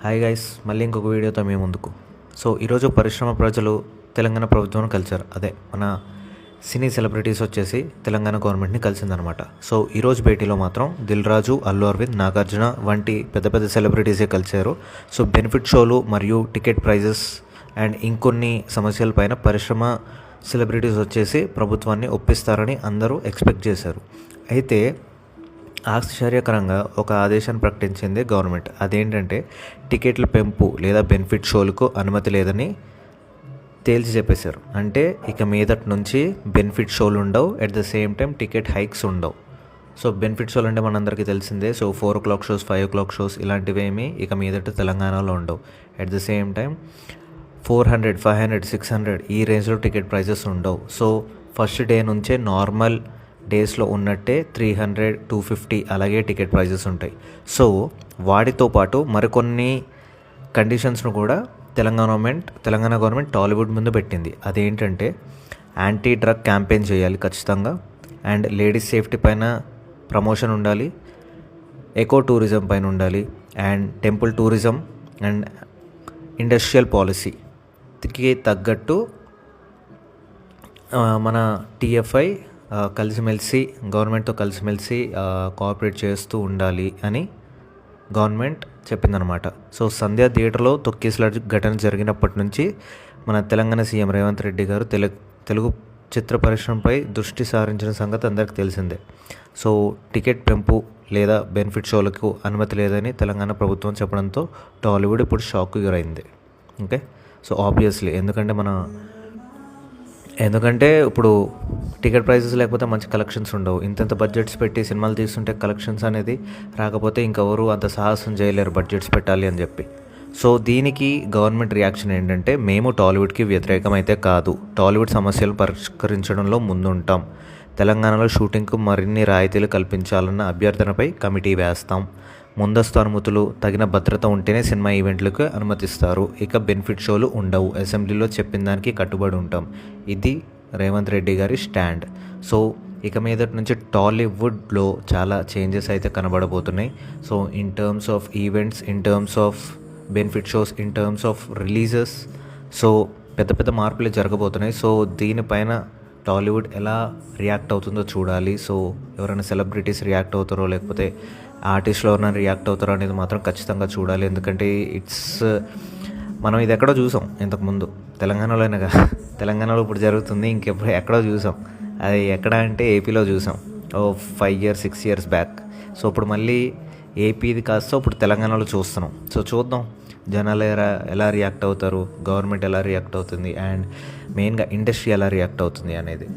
Hi guys, మళ్ళీ ఇంకొక వీడియోతో మీ ముందుకు. ఈరోజు పరిశ్రమ ప్రజలు తెలంగాణ ప్రభుత్వం కలిశారు. అదే మన సినీ సెలబ్రిటీస్ వచ్చేసి తెలంగాణ గవర్నమెంట్ని కలిసిందనమాట. ఈరోజు భేటీలో మాత్రం దిల్ రాజు, అల్లు అరవింద్, నాగార్జున వంటి పెద్ద పెద్ద సెలబ్రిటీసే కలిశారు. బెనిఫిట్ షోలు మరియు టికెట్ ప్రైజెస్ అండ్ ఇంకొన్ని సమస్యలపైన పరిశ్రమ సెలబ్రిటీస్ వచ్చేసి ప్రభుత్వాన్ని ఒప్పిస్తారని అందరూ ఎక్స్పెక్ట్ చేశారు. అయితే ఆశ్చర్యకరంగా ఒక ఆదేశాన్ని ప్రకటించింది గవర్నమెంట్. అదేంటంటే టికెట్ల పెంపు లేదా బెనిఫిట్ షోలకు అనుమతి లేదని తేల్చి చెప్పేశారు. అంటే ఇక మీదటి నుంచి బెనిఫిట్ షోలు ఉండవు, at the same time ticket hikes ఉండవు. బెనిఫిట్ షోలు అంటే మనందరికీ తెలిసిందే. 4 o'clock షోస్, 5 o'clock షోస్ ఇలాంటివేమీ ఇక మీదట తెలంగాణలో ఉండవు. అట్ ద సేమ్ టైం 400, 500, 600 ఈ రేంజ్లో టికెట్ ప్రైజెస్ ఉండవు. ఫస్ట్ డే నుంచే నార్మల్ డేస్లో ఉన్నట్టే 300, 250 అలాగే టికెట్ ప్రైజెస్ ఉంటాయి. వాటితో పాటు మరికొన్ని కండిషన్స్ను కూడా తెలంగాణ గవర్నమెంట్ టాలీవుడ్ ముందు పెట్టింది. అదేంటంటే యాంటీ డ్రగ్ క్యాంపెయిన్ చేయాలి ఖచ్చితంగా, అండ్ లేడీస్ సేఫ్టీ పైన ప్రమోషన్ ఉండాలి, ఎకో టూరిజం పైన ఉండాలి, and temple tourism and industrial పాలసీకి తగ్గట్టు మన టీఎఫ్ఐ కలిసిమెలిసి గవర్నమెంట్తో కలిసిమెలిసి కోఆపరేట్ చేస్తూ ఉండాలి అని గవర్నమెంట్ చెప్పిందనమాట. సంధ్యా థియేటర్లో తొక్కిసలాట ఘటన జరిగినప్పటి నుంచి మన తెలంగాణ సీఎం రేవంత్ రెడ్డి గారు తెలుగు చిత్ర పరిశ్రమపై దృష్టి సారించిన సంగతి అందరికీ తెలిసిందే. టికెట్ పెంపు లేదా బెనిఫిట్ షోలకు అనుమతి లేదని తెలంగాణ ప్రభుత్వం చెప్పడంతో టాలీవుడ్ ఇప్పుడు షాక్కి గురైంది. ఓకే, ఆబ్వియస్లీ ఎందుకంటే ఇప్పుడు టికెట్ ప్రైజెస్ లేకపోతే మంచి కలెక్షన్స్ ఉండవు. ఇంత బడ్జెట్స్ పెట్టి సినిమాలు తీస్తుంటే కలెక్షన్స్ అనేది రాకపోతే ఇంకెవరు అంత సాహసం చేయలేరు బడ్జెట్స్ పెట్టాలి అని చెప్పి. దీనికి గవర్నమెంట్ రియాక్షన్ ఏంటంటే, మేము టాలీవుడ్కి వ్యతిరేకమైతే కాదు, టాలీవుడ్ సమస్యలు పరిష్కరించడంలో ముందుంటాం, తెలంగాణలో షూటింగ్కు మరిన్ని రాయితీలు కల్పించాలన్న అభ్యర్థనపై కమిటీ వేస్తాం, ముందస్తు అనుమతులు, తగిన భద్రత ఉంటేనే సినిమా ఈవెంట్లకు అనుమతిస్తారు, ఇక బెనిఫిట్ షోలు ఉండవు, అసెంబ్లీలో చెప్పిన దానికి కట్టుబడి ఉంటాం. ఇది రేవంత్ రెడ్డి గారి స్టాండ్. ఇక మీదటి నుంచి టాలీవుడ్లో చాలా చేంజెస్ అయితే కనబడబోతున్నాయి. In terms of events, in terms of benefit shows, in terms of releases, పెద్ద పెద్ద మార్పులు జరగబోతున్నాయి. దీనిపైన టాలీవుడ్ ఎలా రియాక్ట్ అవుతుందో చూడాలి. ఎవరైనా సెలబ్రిటీస్ రియాక్ట్ అవుతారో లేకపోతే ఆర్టిస్టులు ఎవరైనా రియాక్ట్ అవుతారో అనేది మాత్రం ఖచ్చితంగా చూడాలి. ఎందుకంటే మనం ఇది ఎక్కడో చూసాం ఇంతకుముందు, తెలంగాణలోనే కదా, తెలంగాణలో ఇప్పుడు జరుగుతుంది, ఇంకెప్పుడు ఎక్కడో చూసాం. అది ఎక్కడ అంటే ఏపీలో చూసాం 5 years, 6 years బ్యాక్. ఇప్పుడు మళ్ళీ ఏపీది కాస్త ఇప్పుడు తెలంగాణలో చూస్తున్నాం. చూద్దాం జనాలు ఎలా రియాక్ట్ అవుతారు, గవర్నమెంట్ ఎలా రియాక్ట్ అవుతుంది, అండ్ మెయిన్గా ఇండస్ట్రీ ఎలా రియాక్ట్ అవుతుంది అనేది.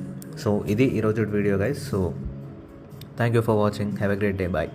ఇది ఈరోజు video guys. Thank you for watching. Have a great day. Bye.